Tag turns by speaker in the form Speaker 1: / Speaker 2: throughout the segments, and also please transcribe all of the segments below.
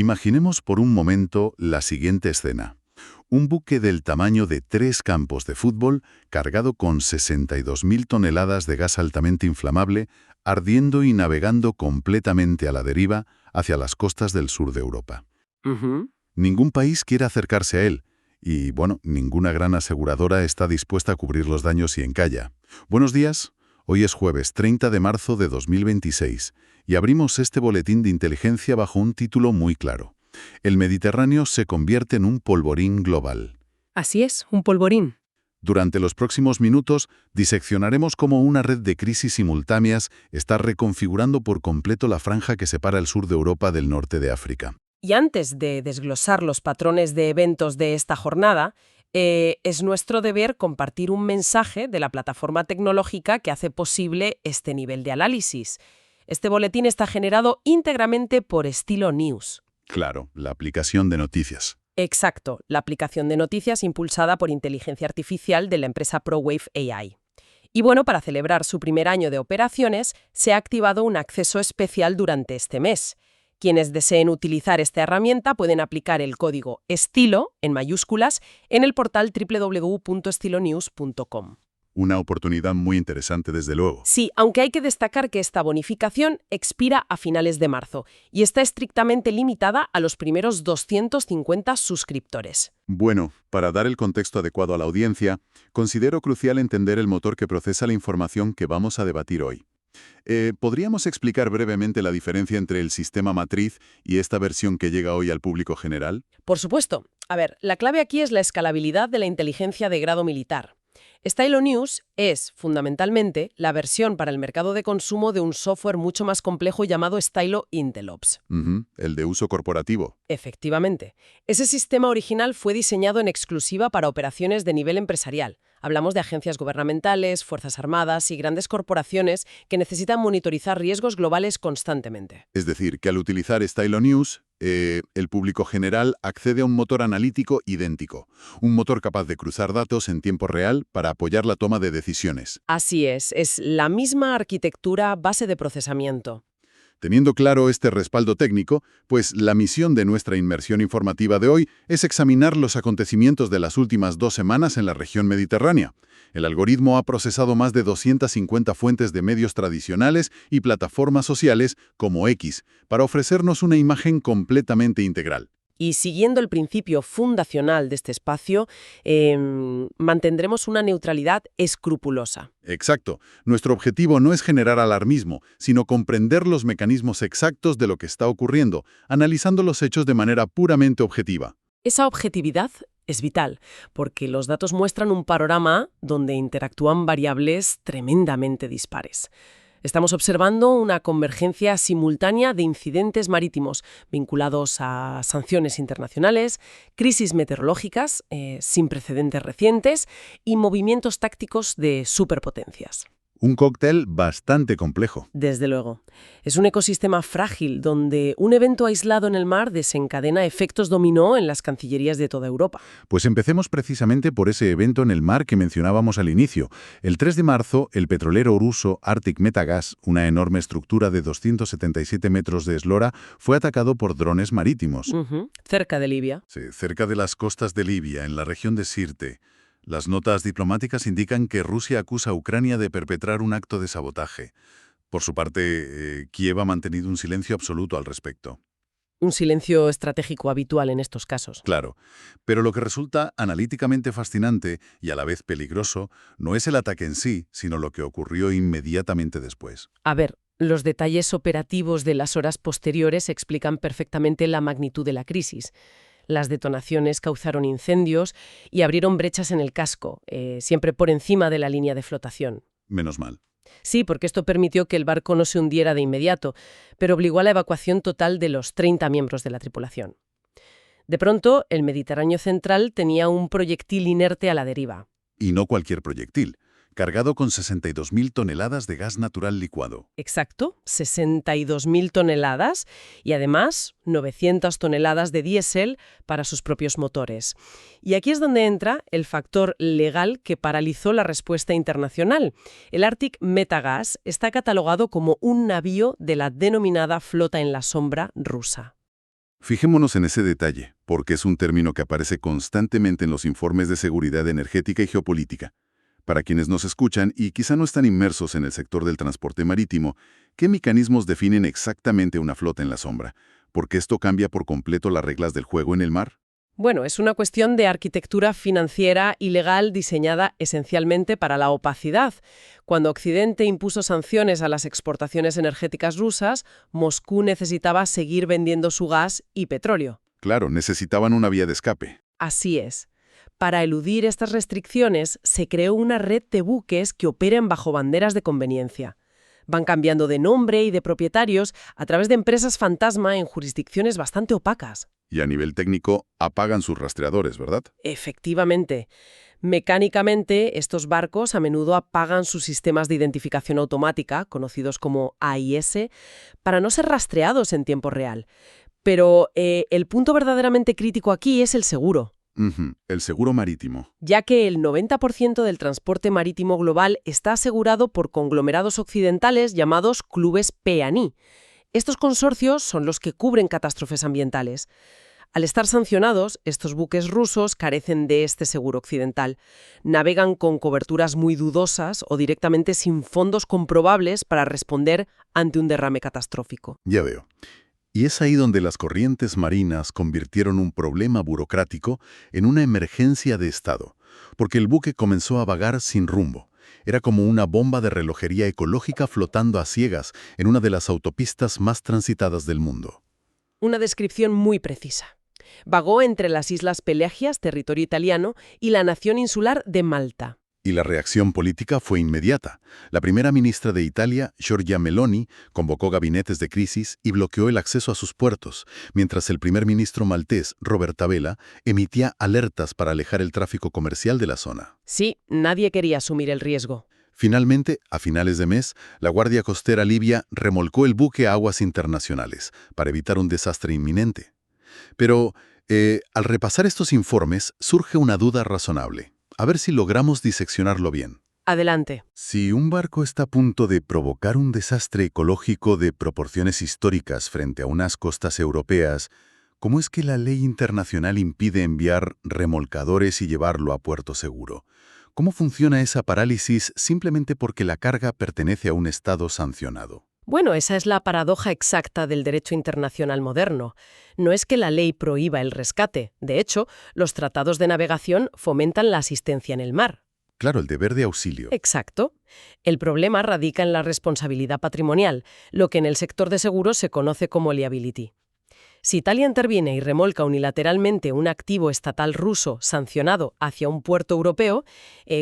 Speaker 1: Imaginemos por un momento la siguiente escena. Un buque del tamaño de 3 campos de fútbol, cargado con 62.000 toneladas de gas altamente inflamable, ardiendo y navegando completamente a la deriva hacia las costas del sur de Europa.
Speaker 2: Ujú.
Speaker 1: Ningún país quiere acercarse a él, y, ninguna gran aseguradora está dispuesta a cubrir los daños si encalla. Buenos días, hoy es jueves 30 de marzo de 2026, y abrimos este boletín de inteligencia bajo un título muy claro. El Mediterráneo se convierte en un polvorín global.
Speaker 2: Así es, un polvorín.
Speaker 1: Durante los próximos minutos, diseccionaremos cómo una red de crisis simultáneas está reconfigurando por completo la franja que separa el sur de Europa del norte de África.
Speaker 2: Y antes de desglosar los patrones de eventos de esta jornada, es nuestro deber compartir un mensaje de la plataforma tecnológica que hace posible este nivel de análisis. Este boletín está generado íntegramente por Estilo News.
Speaker 1: Claro, la aplicación de noticias.
Speaker 2: Exacto, la aplicación de noticias impulsada por inteligencia artificial de la empresa ProWave AI. Y bueno, para celebrar su primer año de operaciones, se ha activado un acceso especial durante este mes. Quienes deseen utilizar esta herramienta pueden aplicar el código ESTILO, en mayúsculas, en el portal www.estilonews.com.
Speaker 1: Una oportunidad muy interesante, desde luego.
Speaker 2: Sí, aunque hay que destacar que esta bonificación expira a finales de marzo y está estrictamente limitada a los primeros 250 suscriptores.
Speaker 1: Bueno, para dar el contexto adecuado a la audiencia, considero crucial entender el motor que procesa la información que vamos a debatir hoy. ¿Podríamos explicar brevemente la diferencia entre el sistema matriz y esta versión que llega hoy al público general?
Speaker 2: Por supuesto. A ver, la clave aquí es la escalabilidad de la inteligencia de grado militar. Stylo News es, fundamentalmente, la versión para el mercado de consumo de un software mucho más complejo llamado Stylo Intelops.
Speaker 1: El de uso corporativo.
Speaker 2: Efectivamente. Ese sistema original fue diseñado en exclusiva para operaciones de nivel empresarial. Hablamos de agencias gubernamentales, fuerzas armadas y grandes corporaciones que necesitan monitorizar riesgos globales constantemente.
Speaker 1: Es decir, que al utilizar Stylo News, el público general accede a un motor analítico idéntico, un motor capaz de cruzar datos en tiempo real para apoyar la toma de decisiones.
Speaker 2: Así es la misma arquitectura base de procesamiento.
Speaker 1: Teniendo claro este respaldo técnico, pues la misión de nuestra inmersión informativa de hoy es examinar los acontecimientos de las últimas 2 semanas en la región mediterránea. El algoritmo ha procesado más de 250 fuentes de medios tradicionales y plataformas sociales como X para ofrecernos una imagen completamente integral.
Speaker 2: Y siguiendo el principio fundacional de este espacio, mantendremos una neutralidad escrupulosa.
Speaker 1: Exacto. Nuestro objetivo no es generar alarmismo, sino comprender los mecanismos exactos de lo que está ocurriendo, analizando los hechos de manera puramente objetiva.
Speaker 2: Esa objetividad es vital, porque los datos muestran un panorama donde interactúan variables tremendamente dispares. Estamos observando una convergencia simultánea de incidentes marítimos vinculados a sanciones internacionales, crisis meteorológicas sin precedentes recientes y movimientos tácticos de superpotencias.
Speaker 1: Un cóctel bastante complejo.
Speaker 2: Desde luego. Es un ecosistema frágil donde un evento aislado en el mar desencadena efectos dominó en las cancillerías de toda Europa.
Speaker 1: Pues empecemos precisamente por ese evento en el mar que mencionábamos al inicio. El 3 de marzo, el petrolero ruso Arctic Metagas, una enorme estructura de 277 metros de eslora, fue atacado por drones marítimos.
Speaker 2: Cerca de Libia.
Speaker 1: Sí, cerca de las costas de Libia, en la región de Sirte. Las notas diplomáticas indican que Rusia acusa a Ucrania de perpetrar un acto de sabotaje. Por su parte, Kiev ha mantenido un silencio absoluto al respecto.
Speaker 2: Un silencio estratégico habitual en estos casos.
Speaker 1: Claro, pero lo que resulta analíticamente fascinante y a la vez peligroso no es el ataque en sí, sino lo que ocurrió inmediatamente después.
Speaker 2: A ver, los detalles operativos de las horas posteriores explican perfectamente la magnitud de la crisis. Las detonaciones causaron incendios y abrieron brechas en el casco, siempre por encima de la línea de flotación.
Speaker 1: Menos mal.
Speaker 2: Sí, porque esto permitió que el barco no se hundiera de inmediato, pero obligó a la evacuación total de los 30 miembros de la tripulación. De pronto, el Mediterráneo central tenía un proyectil inerte a la deriva.
Speaker 1: Y no cualquier proyectil, cargado con 62.000 toneladas de gas natural licuado.
Speaker 2: Exacto, 62.000 toneladas y además 900 toneladas de diésel para sus propios motores. Y aquí es donde entra el factor legal que paralizó la respuesta internacional. El Arctic Metagas está catalogado como un navío de la denominada flota en la sombra rusa.
Speaker 1: Fijémonos en ese detalle, porque es un término que aparece constantemente en los informes de seguridad energética y geopolítica. Para quienes nos escuchan y quizá no están inmersos en el sector del transporte marítimo, ¿qué mecanismos definen exactamente una flota en la sombra? ¿Porque esto cambia por completo las reglas del juego en el mar?
Speaker 2: Bueno, es una cuestión de arquitectura financiera y legal diseñada esencialmente para la opacidad. Cuando Occidente impuso sanciones a las exportaciones energéticas rusas, Moscú necesitaba seguir vendiendo su gas y petróleo.
Speaker 1: Claro, necesitaban una vía de escape.
Speaker 2: Así es. Para eludir estas restricciones, se creó una red de buques que operen bajo banderas de conveniencia. Van cambiando de nombre y de propietarios a través de empresas fantasma en jurisdicciones bastante opacas.
Speaker 1: Y a nivel técnico, apagan sus rastreadores, ¿verdad?
Speaker 2: Efectivamente. Mecánicamente, estos barcos a menudo apagan sus sistemas de identificación automática, conocidos como AIS, para no ser rastreados en tiempo real. Pero el punto verdaderamente crítico aquí es el seguro,
Speaker 1: El seguro marítimo.
Speaker 2: ya que el 90% del transporte marítimo global está asegurado por conglomerados occidentales llamados clubes P&I. Estos consorcios son los que cubren catástrofes ambientales. Al estar sancionados, estos buques rusos carecen de este seguro occidental. Navegan con coberturas muy dudosas o directamente sin fondos comprobables para responder ante un derrame catastrófico.
Speaker 1: Ya veo. Y es ahí donde las corrientes marinas convirtieron un problema burocrático en una emergencia de Estado, porque el buque comenzó a vagar sin rumbo. Era como una bomba de relojería ecológica flotando a ciegas en una de las autopistas más transitadas del mundo.
Speaker 2: Una descripción muy precisa. Vagó entre las Islas Pelagias, territorio italiano, y la nación insular de Malta.
Speaker 1: Y la reacción política fue inmediata. La primera ministra de Italia, Giorgia Meloni, convocó gabinetes de crisis y bloqueó el acceso a sus puertos, mientras el primer ministro maltés, Roberta Vela, emitía alertas para alejar el tráfico comercial de la zona.
Speaker 2: Sí, nadie quería asumir el riesgo.
Speaker 1: Finalmente, a finales de mes, la Guardia Costera Libia remolcó el buque a aguas internacionales para evitar un desastre inminente. Pero, al repasar estos informes, surge una duda razonable. A ver si logramos diseccionarlo bien.
Speaker 2: Adelante.
Speaker 1: Si un barco está a punto de provocar un desastre ecológico de proporciones históricas frente a unas costas europeas, ¿cómo es que la ley internacional impide enviar remolcadores y llevarlo a puerto seguro? ¿Cómo funciona esa parálisis simplemente porque la carga pertenece a un Estado sancionado?
Speaker 2: Bueno, esa es la paradoja exacta del derecho internacional moderno. No es que la ley prohíba el rescate. De hecho, los tratados de navegación fomentan la asistencia en el mar.
Speaker 1: Claro, el deber de auxilio.
Speaker 2: Exacto. El problema radica en la responsabilidad patrimonial, lo que en el sector de seguros se conoce como liability. Si Italia interviene y remolca unilateralmente un activo estatal ruso sancionado hacia un puerto europeo,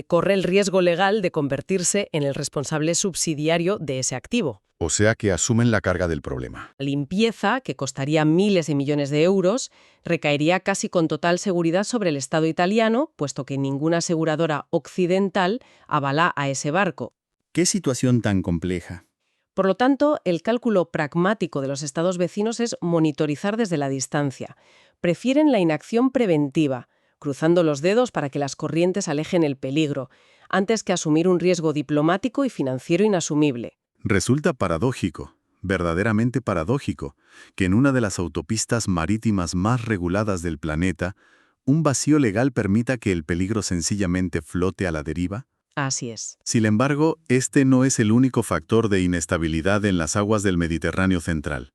Speaker 2: corre el riesgo legal de convertirse en el responsable subsidiario de ese activo.
Speaker 1: O sea que asumen la carga del problema.
Speaker 2: La limpieza, que costaría miles de millones de euros, recaería casi con total seguridad sobre el Estado italiano, puesto que ninguna aseguradora occidental avala a ese barco.
Speaker 3: ¿Qué situación tan compleja?
Speaker 2: Por lo tanto, el cálculo pragmático de los estados vecinos es monitorizar desde la distancia. Prefieren la inacción preventiva, cruzando los dedos para que las corrientes alejen el peligro, antes que asumir un riesgo diplomático y financiero inasumible.
Speaker 1: Resulta paradójico, verdaderamente paradójico, que en una de las autopistas marítimas más reguladas del planeta, un vacío legal permita que el peligro sencillamente flote a la deriva.
Speaker 2: Así es.
Speaker 1: Sin embargo, este no es el único factor de inestabilidad en las aguas del Mediterráneo central.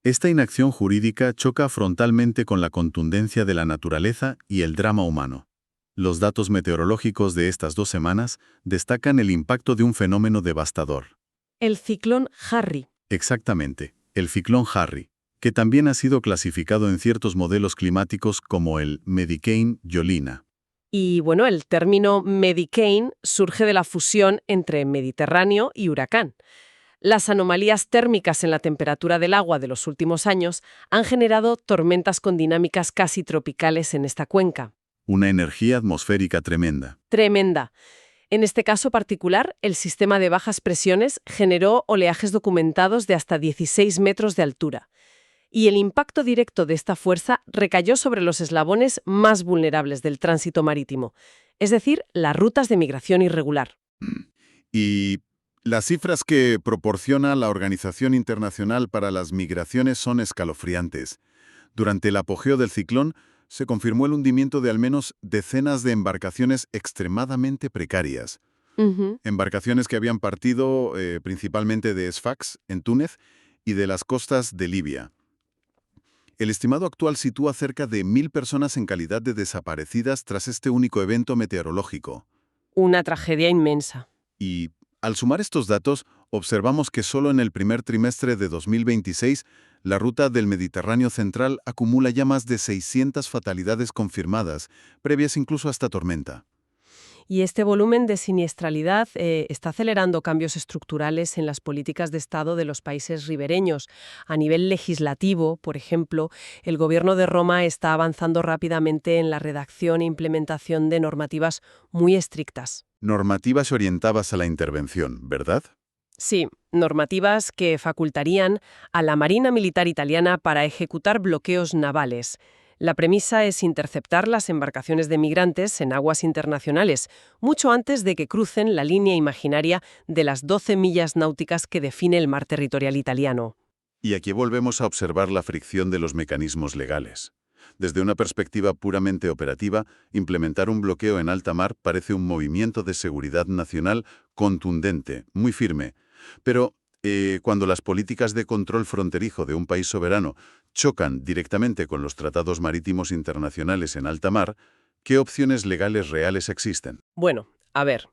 Speaker 1: Esta inacción jurídica choca frontalmente con la contundencia de la naturaleza y el drama humano. Los datos meteorológicos de estas 2 semanas destacan el impacto de un fenómeno devastador.
Speaker 2: El ciclón Harry.
Speaker 1: Exactamente, el ciclón Harry, que también ha sido clasificado en ciertos modelos climáticos como el Medicane-Yolina.
Speaker 2: Y bueno, el término Medicane surge de la fusión entre Mediterráneo y huracán. Las anomalías térmicas en la temperatura del agua de los últimos años han generado tormentas con dinámicas casi tropicales en esta cuenca.
Speaker 1: Una energía atmosférica tremenda.
Speaker 2: Tremenda. En este caso particular, el sistema de bajas presiones generó oleajes documentados de hasta 16 metros de altura. Y el impacto directo de esta fuerza recayó sobre los eslabones más vulnerables del tránsito marítimo, es decir, las rutas de migración irregular.
Speaker 1: Y las cifras que proporciona la Organización Internacional para las Migraciones son escalofriantes. Durante el apogeo del ciclón, se confirmó el hundimiento de al menos decenas de embarcaciones extremadamente precarias.
Speaker 2: Ujú.
Speaker 1: Embarcaciones que habían partido principalmente de Sfax, en Túnez, y de las costas de Libia. El estimado actual sitúa cerca de 1.000 personas en calidad de desaparecidas tras este único evento meteorológico.
Speaker 2: Una tragedia inmensa.
Speaker 1: Y, al sumar estos datos, observamos que solo en el primer trimestre de 2026, la ruta del Mediterráneo central acumula ya más de 600 fatalidades confirmadas, previas incluso a esta tormenta.
Speaker 2: Y este volumen de siniestralidad está acelerando cambios estructurales en las políticas de Estado de los países ribereños. A nivel legislativo, por ejemplo, el Gobierno de Roma está avanzando rápidamente en la redacción e implementación de normativas muy estrictas.
Speaker 1: Normativas orientadas a la intervención, ¿verdad?
Speaker 2: Sí, normativas que facultarían a la Marina Militar italiana para ejecutar bloqueos navales. La premisa es interceptar las embarcaciones de migrantes en aguas internacionales, mucho antes de que crucen la línea imaginaria de las 12 millas náuticas que define el mar territorial italiano.
Speaker 1: Y aquí volvemos a observar la fricción de los mecanismos legales. Desde una perspectiva puramente operativa, implementar un bloqueo en alta mar parece un movimiento de seguridad nacional contundente, muy firme. Pero, cuando las políticas de control fronterizo de un país soberano chocan directamente con los tratados marítimos internacionales en alta mar, ¿qué opciones legales reales existen?
Speaker 2: Bueno, a ver,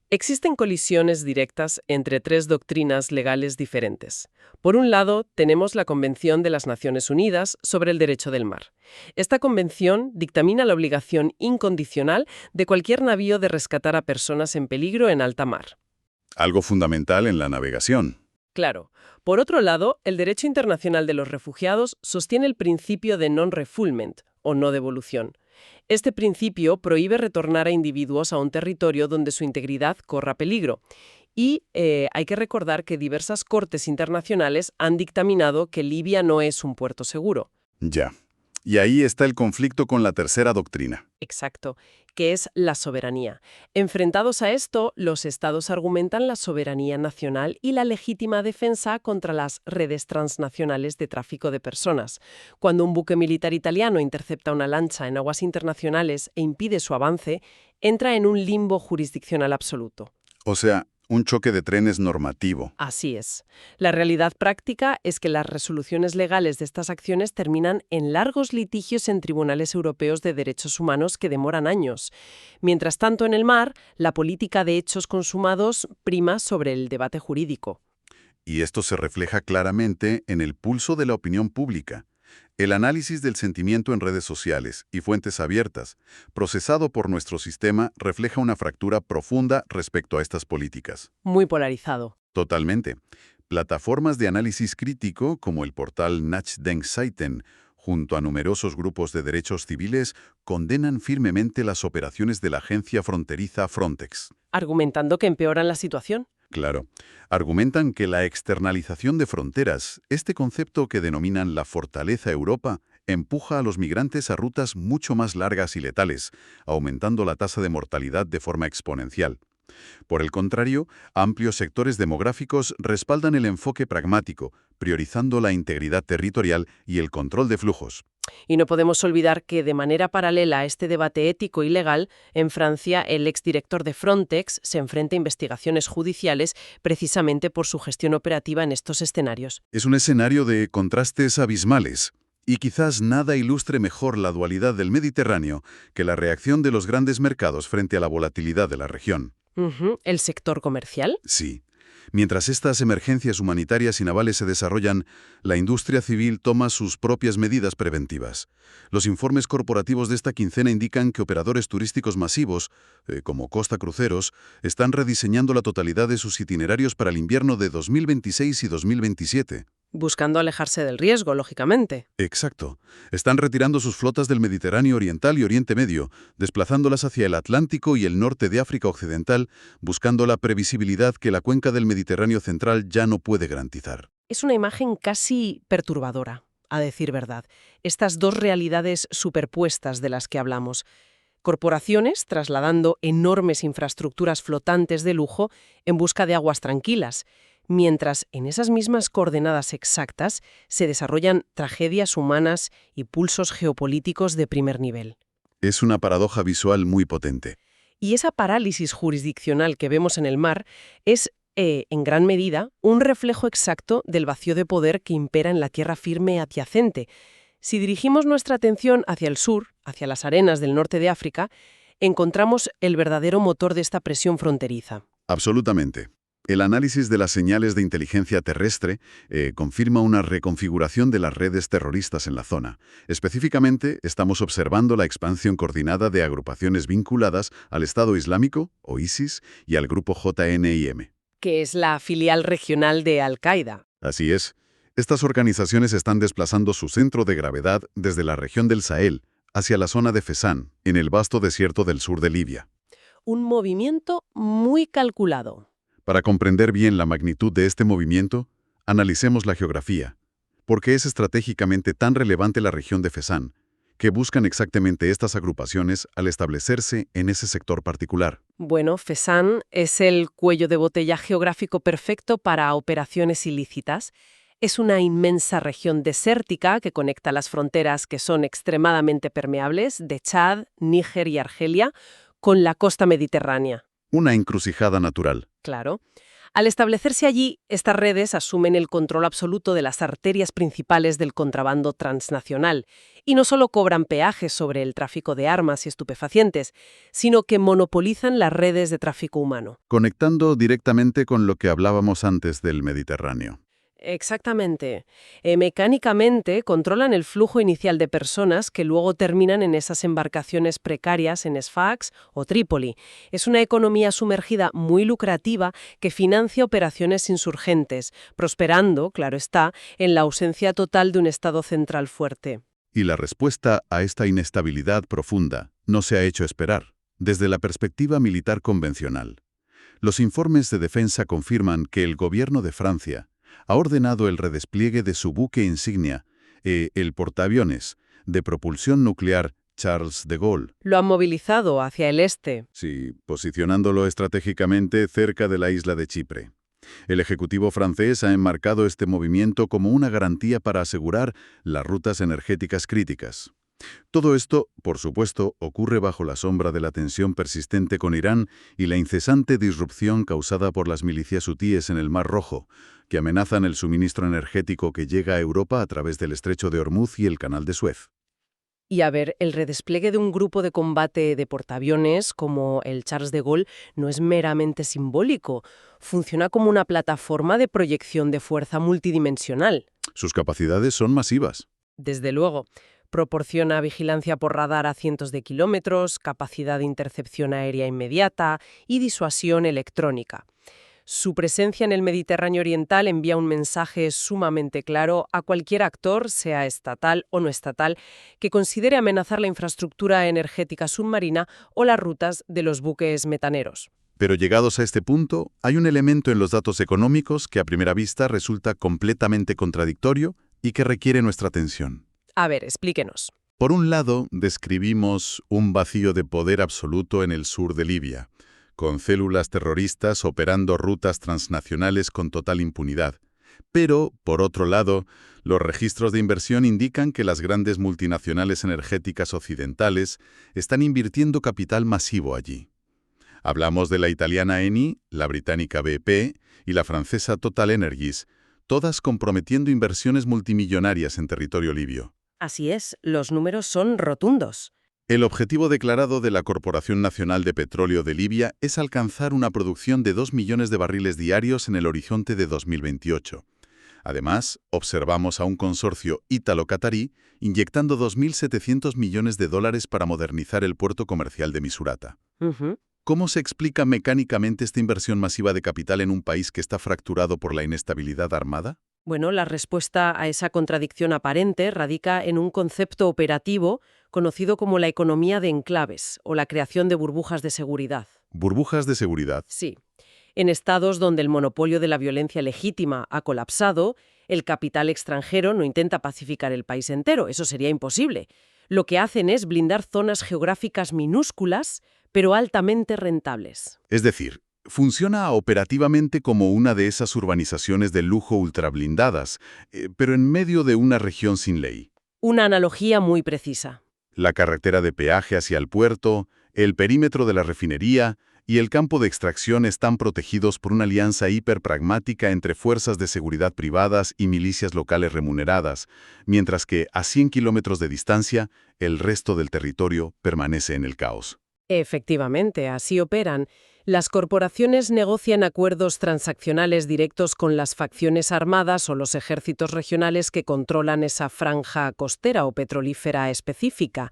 Speaker 2: existen colisiones directas entre tres doctrinas legales diferentes. Por un lado, tenemos la Convención de las Naciones Unidas sobre el Derecho del Mar. Esta convención dictamina la obligación incondicional de cualquier navío de rescatar a personas en peligro en alta mar.
Speaker 1: Algo fundamental en la navegación.
Speaker 2: Claro. Por otro lado, el derecho internacional de los refugiados sostiene el principio de non-refoulement, o no devolución. Este principio prohíbe retornar a individuos a un territorio donde su integridad corra peligro. Y hay que recordar que diversas cortes internacionales han dictaminado que Libia no es un puerto seguro.
Speaker 1: Ya. Y ahí está el conflicto con la tercera doctrina.
Speaker 2: Exacto, que es la soberanía. Enfrentados a esto, los estados argumentan la soberanía nacional y la legítima defensa contra las redes transnacionales de tráfico de personas. Cuando un buque militar italiano intercepta una lancha en aguas internacionales e impide su avance, entra en un limbo jurisdiccional absoluto.
Speaker 1: O sea, un choque de trenes normativo.
Speaker 2: Así es. La realidad práctica es que las resoluciones legales de estas acciones terminan en largos litigios en tribunales europeos de derechos humanos que demoran años. Mientras tanto, en el mar, la política de hechos consumados prima sobre el debate jurídico.
Speaker 1: Y esto se refleja claramente en el pulso de la opinión pública. El análisis del sentimiento en redes sociales y fuentes abiertas, procesado por nuestro sistema, refleja una fractura profunda respecto a estas políticas.
Speaker 2: Muy polarizado.
Speaker 1: Totalmente. Plataformas de análisis crítico, como el portal Nachdenkseiten, junto a numerosos grupos de derechos civiles, condenan firmemente las operaciones de la agencia fronteriza Frontex.
Speaker 2: Argumentando que empeoran la situación.
Speaker 1: Claro. Argumentan que la externalización de fronteras, este concepto que denominan la fortaleza Europa, empuja a los migrantes a rutas mucho más largas y letales, aumentando la tasa de mortalidad de forma exponencial. Por el contrario, amplios sectores demográficos respaldan el enfoque pragmático, priorizando la integridad territorial y el control de flujos.
Speaker 2: Y no podemos olvidar que, de manera paralela a este debate ético y legal, en Francia el exdirector de Frontex se enfrenta a investigaciones judiciales precisamente por su gestión operativa en estos escenarios.
Speaker 1: Es un escenario de contrastes abismales. Y quizás nada ilustre mejor la dualidad del Mediterráneo que la reacción de los grandes mercados frente a la volatilidad de la región.
Speaker 2: ¿El sector comercial?
Speaker 1: Sí. Mientras estas emergencias humanitarias y navales se desarrollan, la industria civil toma sus propias medidas preventivas. Los informes corporativos de esta quincena indican que operadores turísticos masivos, como Costa Cruceros, están rediseñando la totalidad de sus itinerarios para el invierno de 2026 y 2027.
Speaker 2: Buscando alejarse del riesgo, lógicamente.
Speaker 1: Exacto. Están retirando sus flotas del Mediterráneo Oriental y Oriente Medio, desplazándolas hacia el Atlántico y el norte de África Occidental, buscando la previsibilidad que la cuenca del Mediterráneo Central ya no puede garantizar.
Speaker 2: Es una imagen casi perturbadora, a decir verdad. Estas dos realidades superpuestas de las que hablamos. Corporaciones trasladando enormes infraestructuras flotantes de lujo en busca de aguas tranquilas, mientras en esas mismas coordenadas exactas se desarrollan tragedias humanas y pulsos geopolíticos de primer nivel.
Speaker 1: Es una paradoja visual muy potente.
Speaker 2: Y esa parálisis jurisdiccional que vemos en el mar es, en gran medida, un reflejo exacto del vacío de poder que impera en la tierra firme adyacente. Si dirigimos nuestra atención hacia el sur, hacia las arenas del norte de África, encontramos el verdadero motor de esta presión fronteriza.
Speaker 1: Absolutamente. El análisis de las señales de inteligencia terrestre confirma una reconfiguración de las redes terroristas en la zona. Específicamente, estamos observando la expansión coordinada de agrupaciones vinculadas al Estado Islámico, o ISIS, y al grupo JNIM.
Speaker 2: Que es la filial regional de Al-Qaeda.
Speaker 1: Así es. Estas organizaciones están desplazando su centro de gravedad desde la región del Sahel hacia la zona de Fezzan, en el vasto desierto del sur de Libia.
Speaker 2: Un movimiento muy calculado.
Speaker 1: Para comprender bien la magnitud de este movimiento, analicemos la geografía. ¿Por qué es estratégicamente tan relevante la región de Fezzan? ¿Qué buscan exactamente estas agrupaciones al establecerse en ese sector particular?
Speaker 2: Bueno, Fezzan es el cuello de botella geográfico perfecto para operaciones ilícitas. Es una inmensa región desértica que conecta las fronteras que son extremadamente permeables de Chad, Níger y Argelia con la costa mediterránea.
Speaker 1: Una encrucijada natural.
Speaker 2: Claro. Al establecerse allí, estas redes asumen el control absoluto de las arterias principales del contrabando transnacional y no solo cobran peajes sobre el tráfico de armas y estupefacientes, sino que monopolizan las redes de tráfico humano.
Speaker 1: Conectando directamente con lo que hablábamos antes del Mediterráneo.
Speaker 2: Exactamente. Mecánicamente controlan el flujo inicial de personas que luego terminan en esas embarcaciones precarias en Sfax o Trípoli. Es una economía sumergida muy lucrativa que financia operaciones insurgentes, prosperando, claro está, en la ausencia total de un Estado central fuerte.
Speaker 1: Y la respuesta a esta inestabilidad profunda no se ha hecho esperar, desde la perspectiva militar convencional. Los informes de defensa confirman que el gobierno de Francia ha ordenado el redespliegue de su buque insignia, el portaaviones, de propulsión nuclear Charles de Gaulle.
Speaker 2: Lo han movilizado hacia el este.
Speaker 1: Sí, posicionándolo estratégicamente cerca de la isla de Chipre. El Ejecutivo francés ha enmarcado este movimiento como una garantía para asegurar las rutas energéticas críticas. Todo esto, por supuesto, ocurre bajo la sombra de la tensión persistente con Irán y la incesante disrupción causada por las milicias hutíes en el Mar Rojo, que amenazan el suministro energético que llega a Europa a través del Estrecho de Hormuz y el Canal de Suez.
Speaker 2: Y a ver, el redespliegue de un grupo de combate de portaaviones como el Charles de Gaulle no es meramente simbólico. Funciona como una plataforma de proyección de fuerza multidimensional.
Speaker 1: Sus capacidades son masivas.
Speaker 2: Desde luego. Proporciona vigilancia por radar a cientos de kilómetros, capacidad de intercepción aérea inmediata y disuasión electrónica. Su presencia en el Mediterráneo Oriental envía un mensaje sumamente claro a cualquier actor, sea estatal o no estatal, que considere amenazar la infraestructura energética submarina o las rutas de los buques metaneros.
Speaker 1: Pero llegados a este punto, hay un elemento en los datos económicos que a primera vista resulta completamente contradictorio y que requiere nuestra atención.
Speaker 2: A ver, explíquenos.
Speaker 1: Por un lado, describimos un vacío de poder absoluto en el sur de Libia, con células terroristas operando rutas transnacionales con total impunidad. Pero, por otro lado, los registros de inversión indican que las grandes multinacionales energéticas occidentales están invirtiendo capital masivo allí. Hablamos de la italiana Eni, la británica BP y la francesa Total Energies, todas comprometiendo inversiones multimillonarias en territorio libio.
Speaker 2: Así es, los números son rotundos.
Speaker 1: El objetivo declarado de la Corporación Nacional de Petróleo de Libia es alcanzar una producción de 2 millones de barriles diarios en el horizonte de 2028. Además, observamos a un consorcio ítalo-catarí inyectando 2.700 millones de dólares para modernizar el puerto comercial de Misurata. ¿Cómo se explica mecánicamente esta inversión masiva de capital en un país que está fracturado por la inestabilidad armada?
Speaker 2: Bueno, la respuesta a esa contradicción aparente radica en un concepto operativo conocido como la economía de enclaves o la creación de burbujas de seguridad.
Speaker 1: ¿Burbujas de seguridad?
Speaker 2: Sí. En estados donde el monopolio de la violencia legítima ha colapsado, el capital extranjero no intenta pacificar el país entero, eso sería imposible. Lo que hacen es blindar zonas geográficas minúsculas, pero altamente rentables.
Speaker 1: Es decir, Funciona operativamente como una de esas urbanizaciones de lujo ultrablindadas, pero en medio de una región sin ley.
Speaker 2: Una analogía muy precisa.
Speaker 1: La carretera de peaje hacia el puerto, el perímetro de la refinería y el campo de extracción están protegidos por una alianza hiperpragmática entre fuerzas de seguridad privadas y milicias locales remuneradas, mientras que a 100 kilómetros de distancia, el resto del territorio permanece en el caos.
Speaker 2: Efectivamente, así operan. Las corporaciones negocian acuerdos transaccionales directos con las facciones armadas o los ejércitos regionales que controlan esa franja costera o petrolífera específica.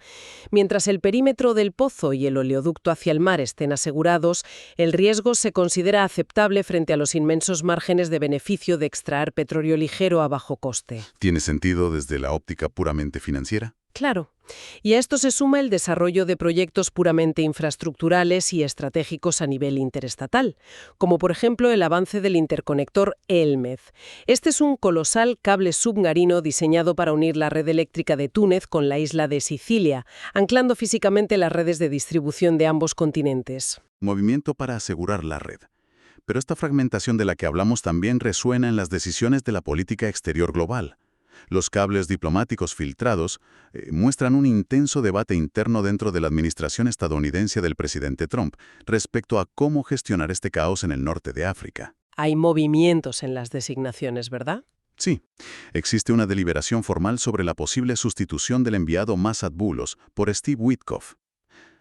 Speaker 2: Mientras el perímetro del pozo y el oleoducto hacia el mar estén asegurados, el riesgo se considera aceptable frente a los inmensos márgenes de beneficio de extraer petróleo ligero a bajo coste.
Speaker 1: ¿Tiene sentido desde la óptica puramente financiera?
Speaker 2: Claro. Y a esto se suma el desarrollo de proyectos puramente infraestructurales y estratégicos a nivel interestatal, como por ejemplo el avance del interconector Elmed. Este es un colosal cable submarino diseñado para unir la red eléctrica de Túnez con la isla de Sicilia, anclando físicamente las redes de distribución de ambos continentes.
Speaker 1: Movimiento para asegurar la red. Pero esta fragmentación de la que hablamos también resuena en las decisiones de la política exterior global. Los cables diplomáticos filtrados muestran un intenso debate interno dentro de la administración estadounidense del presidente Trump respecto a cómo gestionar este caos en el norte de África.
Speaker 2: Hay movimientos en las designaciones, ¿verdad?
Speaker 1: Sí, existe una deliberación formal sobre la posible sustitución del enviado Massad Boulos por Steve Witkoff.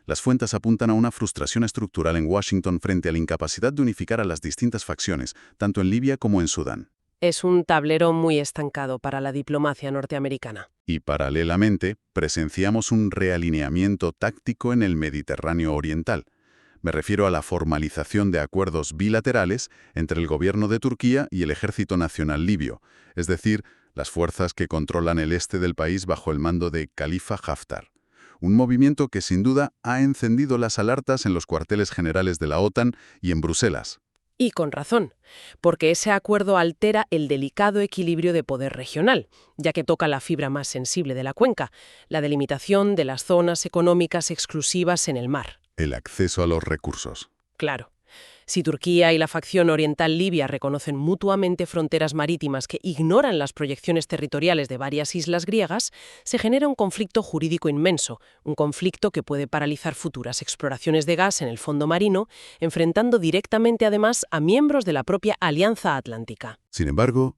Speaker 1: Las fuentes apuntan a una frustración estructural en Washington frente a la incapacidad de unificar a las distintas facciones, tanto en Libia como en Sudán.
Speaker 2: Es un tablero muy estancado para la diplomacia norteamericana.
Speaker 1: Y paralelamente, presenciamos un realineamiento táctico en el Mediterráneo Oriental. Me refiero a la formalización de acuerdos bilaterales entre el gobierno de Turquía y el Ejército Nacional Libio, es decir, las fuerzas que controlan el este del país bajo el mando de Khalifa Haftar. Un movimiento que sin duda ha encendido las alertas en los cuarteles generales de la OTAN y en Bruselas.
Speaker 2: Y con razón, porque ese acuerdo altera el delicado equilibrio de poder regional, ya que toca la fibra más sensible de la cuenca, la delimitación de las zonas económicas exclusivas en el mar.
Speaker 1: El acceso a los recursos.
Speaker 2: Claro. Si Turquía y la facción oriental libia reconocen mutuamente fronteras marítimas que ignoran las proyecciones territoriales de varias islas griegas, se genera un conflicto jurídico inmenso, un conflicto que puede paralizar futuras exploraciones de gas en el fondo marino, enfrentando directamente además a miembros de la propia Alianza Atlántica.
Speaker 1: Sin embargo,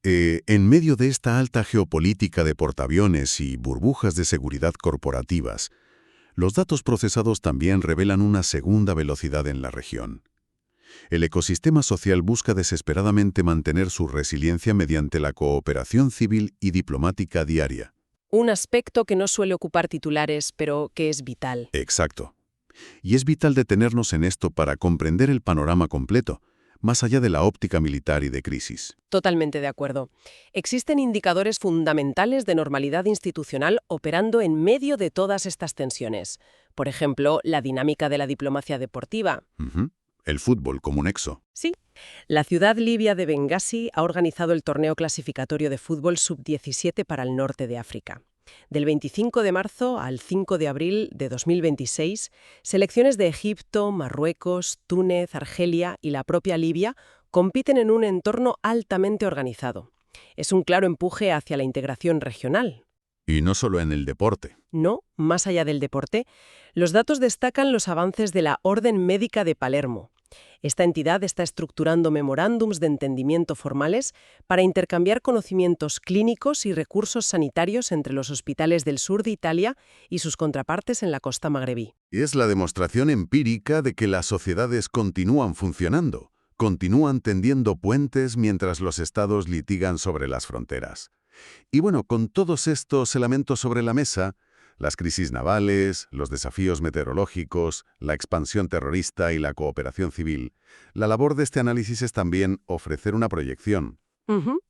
Speaker 1: en medio de esta alta geopolítica de portaaviones y burbujas de seguridad corporativas, los datos procesados también revelan una segunda velocidad en la región. El ecosistema social busca desesperadamente mantener su resiliencia mediante la cooperación civil y diplomática diaria.
Speaker 2: Un aspecto que no suele ocupar titulares, pero que es vital.
Speaker 1: Exacto. Y es vital detenernos en esto para comprender el panorama completo, más allá de la óptica militar y de crisis.
Speaker 2: Totalmente de acuerdo. Existen indicadores fundamentales de normalidad institucional operando en medio de todas estas tensiones. Por ejemplo, la dinámica de la diplomacia deportiva.
Speaker 1: El fútbol como nexo.
Speaker 2: Sí. La ciudad libia de Bengasi ha organizado el torneo clasificatorio de fútbol sub-17 para el norte de África. Del 25 de marzo al 5 de abril de 2026, selecciones de Egipto, Marruecos, Túnez, Argelia y la propia Libia compiten en un entorno altamente organizado. Es un claro empuje hacia la integración regional.
Speaker 1: Y no solo en el deporte.
Speaker 2: No, más allá del deporte, los datos destacan los avances de la Orden Médica de Palermo. Esta entidad está estructurando memorándums de entendimiento formales para intercambiar conocimientos clínicos y recursos sanitarios entre los hospitales del sur de Italia y sus contrapartes en la costa magrebí.
Speaker 1: Y es la demostración empírica de que las sociedades continúan funcionando, continúan tendiendo puentes mientras los estados litigan sobre las fronteras. Y bueno, con todos estos elementos sobre la mesa, las crisis navales, los desafíos meteorológicos, la expansión terrorista y la cooperación civil, la labor de este análisis es también ofrecer una proyección.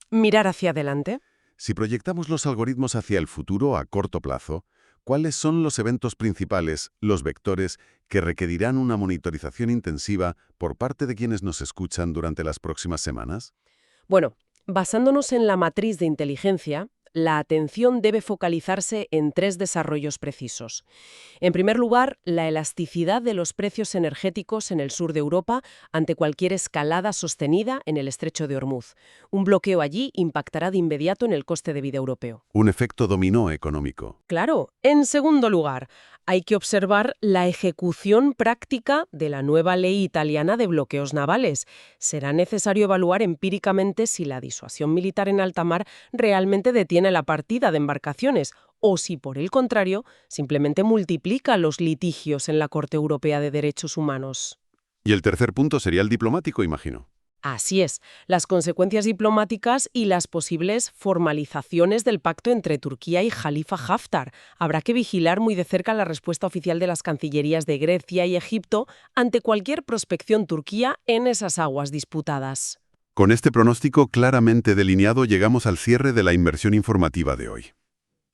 Speaker 2: Mirar hacia adelante.
Speaker 1: Si proyectamos los algoritmos hacia el futuro a corto plazo, ¿cuáles son los eventos principales, los vectores, que requerirán una monitorización intensiva por parte de quienes nos escuchan durante las próximas semanas?
Speaker 2: Bueno, basándonos en la matriz de inteligencia, la atención debe focalizarse en 3 desarrollos precisos. En primer lugar, la elasticidad de los precios energéticos en el sur de Europa ante cualquier escalada sostenida en el estrecho de Ormuz. Un bloqueo allí impactará de inmediato en el coste de vida europeo.
Speaker 1: Un efecto dominó económico.
Speaker 2: Claro. En segundo lugar, hay que observar la ejecución práctica de la nueva ley italiana de bloqueos navales. Será necesario evaluar empíricamente si la disuasión militar en alta mar realmente detiene la partida de embarcaciones o si, por el contrario, simplemente multiplica los litigios en la Corte Europea de Derechos Humanos.
Speaker 1: Y el tercer punto sería el diplomático, imagino.
Speaker 2: Así es, las consecuencias diplomáticas y las posibles formalizaciones del pacto entre Turquía y Jalifa Haftar. Habrá que vigilar muy de cerca la respuesta oficial de las cancillerías de Grecia y Egipto ante cualquier prospección turquía en esas aguas disputadas.
Speaker 1: Con este pronóstico claramente delineado llegamos al cierre de la inmersión informativa de hoy.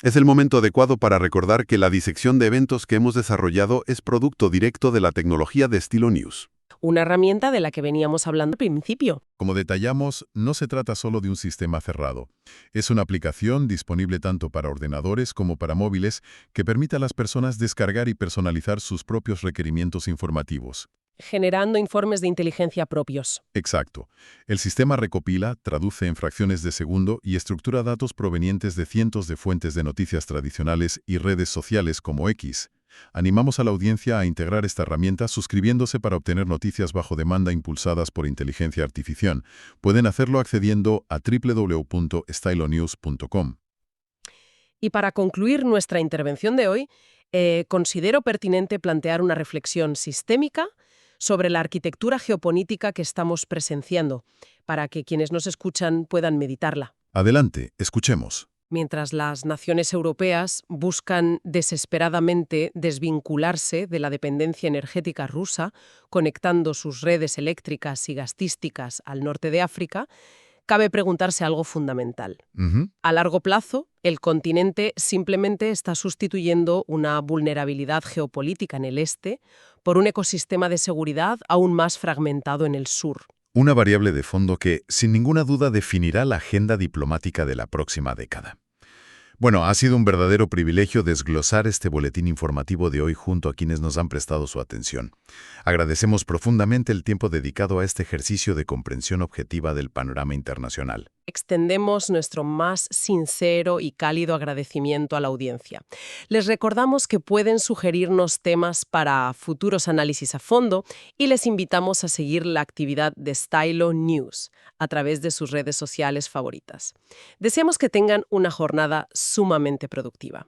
Speaker 1: Es el momento adecuado para recordar que la disección de eventos que hemos desarrollado es producto directo de la tecnología de Stylo News.
Speaker 2: Una herramienta de la que veníamos hablando al principio.
Speaker 4: Como detallamos, no se trata solo de un sistema cerrado. Es una aplicación disponible tanto para ordenadores como para móviles que permite a las personas descargar y personalizar sus propios requerimientos informativos.
Speaker 2: Generando informes de inteligencia propios.
Speaker 4: Exacto. El sistema recopila, traduce en fracciones de segundo y estructura datos provenientes de cientos de fuentes de noticias tradicionales y redes sociales como X. Animamos a la audiencia a integrar esta herramienta suscribiéndose para obtener noticias bajo demanda impulsadas por inteligencia artificial. Pueden hacerlo accediendo a www.stylonews.com.
Speaker 2: Y para concluir nuestra intervención de hoy, considero pertinente plantear una reflexión sistémica sobre la arquitectura geopolítica que estamos presenciando, para que quienes nos escuchan puedan meditarla.
Speaker 4: Adelante, escuchemos.
Speaker 2: Mientras las naciones europeas buscan desesperadamente desvincularse de la dependencia energética rusa, conectando sus redes eléctricas y gasísticas al norte de África, cabe preguntarse algo fundamental. A largo plazo, el continente simplemente está sustituyendo una vulnerabilidad geopolítica en el este por un ecosistema de seguridad aún más fragmentado en el sur.
Speaker 4: Una variable de fondo que, sin ninguna duda, definirá la agenda diplomática de la próxima década. Bueno, ha sido un verdadero privilegio desglosar este boletín informativo de hoy junto a quienes nos han prestado su atención. Agradecemos profundamente el tiempo dedicado a este ejercicio de comprensión objetiva del panorama internacional.
Speaker 2: Extendemos nuestro más sincero y cálido agradecimiento a la audiencia. Les recordamos que pueden sugerirnos temas para futuros análisis a fondo y les invitamos a seguir la actividad de Stylo News a través de sus redes sociales favoritas. Deseamos que tengan una jornada sumamente productiva.